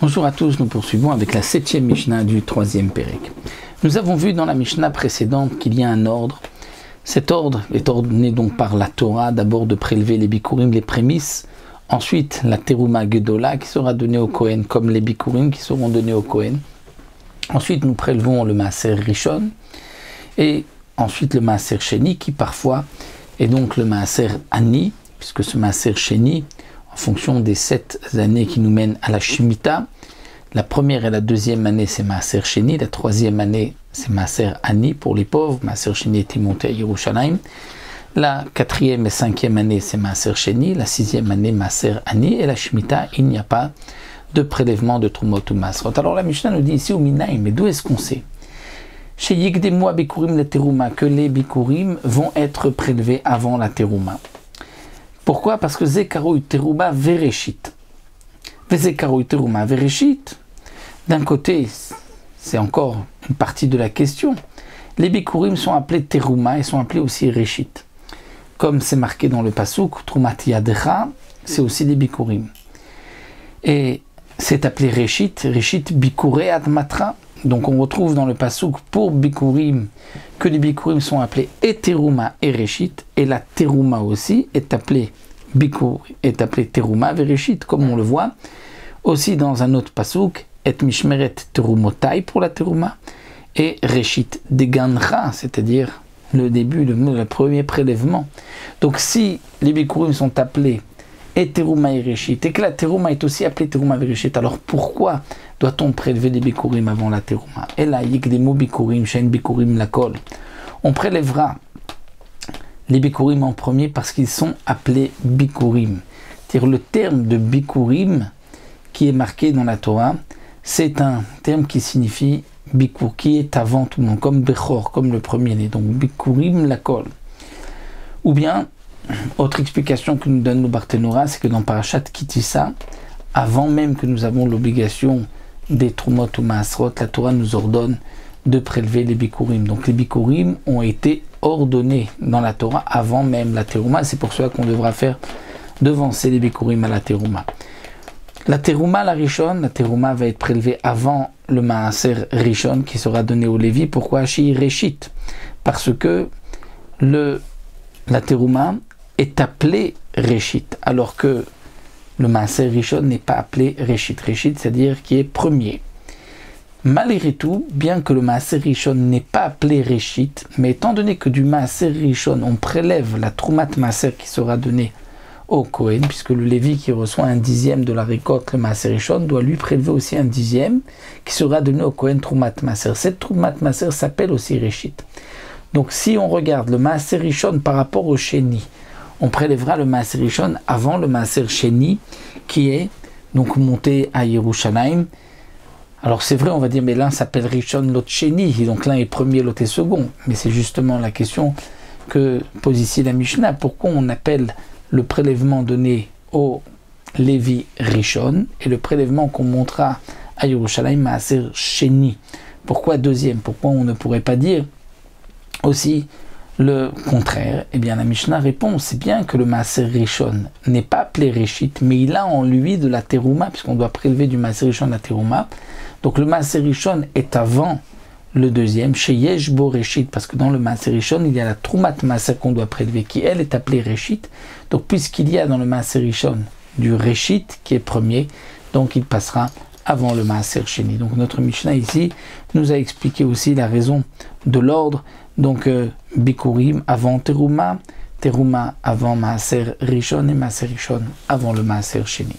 Bonjour à tous, nous poursuivons avec la 7e Mishnah du 3e Pérek. Nous avons vu dans la Mishnah précédente qu'il y a un ordre. Cet ordre est ordonné donc par la Torah, d'abord de prélever les bikurim, les prémices, ensuite la terouma gedola qui sera donnée au Kohen, comme les bikurim qui seront donnés au Kohen. Ensuite nous prélevons le maaser rishon, et ensuite le maaser sheni qui parfois est donc le maaser ani, puisque ce maaser sheni, en fonction des 7 années qui nous mènent à la Shemitah. La première et la deuxième année, c'est Maaser Sheni. La troisième année, c'est Maaser Ani pour les pauvres. Maaser Sheni était monté à Yerushalayim. La quatrième et cinquième année, c'est Maaser Sheni. La sixième année, Maaser Ani. Et la Shemitah, il n'y a pas de prélèvement de Trumot ou Masrot. Alors la Mishnah nous dit ici au Minaïm, mais d'où est-ce qu'on sait? Chez Yigdemo Bikurim la Terouma, que les Bikurim vont être prélevés avant la Terouma. Pourquoi? Parce que Zekaroui Terouma Vereshit. Zekaroui Terouma Vereshit, d'un côté, c'est encore une partie de la question. Les Bikurim sont appelés Terouma et sont appelés aussi Reshit. Comme c'est marqué dans le Pasuk, Trumat Yadcha, c'est aussi les Bikurim. Et c'est appelé Reshit, Reshit Bikurei Admatra. Donc on retrouve dans le Pasuk pour Bikurim que les Bikurim sont appelés et Terouma et Reshit, et la Terouma aussi est appelée Bikur, est appelée Terouma Vereshit, comme on le voit aussi dans un autre Pasuk, et Mishmeret Terumotai pour la Terouma, et Reshit Deganra, c'est-à-dire le début, le premier prélèvement. Donc si les Bikurim sont appelés et Terouma et Reshit, et que la Terouma est aussi appelée Terouma Vereshit, alors pourquoi doit-on prélever les Bikurim avant la Terouma? Et là, Yikdemo Bikurim, Shen Bikurim Lakol. On prélèvera les Bikurim en premier parce qu'ils sont appelés Bikurim. C'est-à-dire le terme de Bikurim qui est marqué dans la Torah, c'est un terme qui signifie Bikur, qui est avant tout le monde, comme Bechor, comme le premier-né. Donc Bikurim Lakol. Ou bien, autre explication que nous donne le Barthénora, c'est que dans Parashat Kitissa, avant même que nous avons l'obligation des Trumot ou Maasrot, la Torah nous ordonne de prélever les Bikurim. Donc les Bikurim ont été ordonnés dans la Torah avant même la Terouma. C'est pour cela qu'on devra faire devancer les Bikurim à la Terouma. La Terouma, la Rishon, la Terouma va être prélevée avant le Maaser Rishon qui sera donné au Lévi. Pourquoi? Shi Reshit. Parce que la Terouma est appelée Reshit, alors que le Maaser Rishon n'est pas appelé Reshit. Reshit, c'est-à-dire qui est premier. Malgré tout, bien que le Maaser Rishon n'est pas appelé Reshit, mais étant donné que du Maaser Rishon, on prélève la Trumat Maaser qui sera donnée au Kohen, puisque le Lévi qui reçoit un dixième de la récolte, le Maaser Rishon, doit lui prélever aussi un dixième qui sera donné au Kohen Trumat Maaser. Cette Trumat Maaser s'appelle aussi Reshit. Donc si on regarde le Maaser Rishon par rapport au Sheni, on prélèvera le Maaser Rishon avant le Maaser Sheni qui est donc monté à Yerushalayim. Alors c'est vrai, on va dire, mais l'un s'appelle Rishon, l'autre Sheni, donc l'un est premier, l'autre est second. Mais c'est justement la question que pose ici la Mishnah. Pourquoi on appelle le prélèvement donné au Lévi Rishon et le prélèvement qu'on montrera à Yerushalayim Maaser Sheni? Pourquoi deuxième? Pourquoi on ne pourrait pas dire aussi le contraire? Eh bien la Mishnah répond, c'est bien que le Maaser Rishon n'est pas appelé Reshit, mais il a en lui de la Terouma, puisqu'on doit prélever du Maaser Rishon la Terouma. Donc le Maaser Rishon est avant le deuxième, chez Yeshbo Reshit, parce que dans le Maaser Rishon, il y a la Trumat Maaser qu'on doit prélever, qui elle est appelée Reshit. Donc puisqu'il y a dans le Maaser Rishon du Reshit, qui est premier, donc il passera avant le Maaser Sheni. Donc notre Mishnah ici nous a expliqué aussi la raison de l'ordre. Donc Bikurim avant Terouma, Terouma avant Maaser Rishon et Maaser Rishon avant le Maaser Sheni.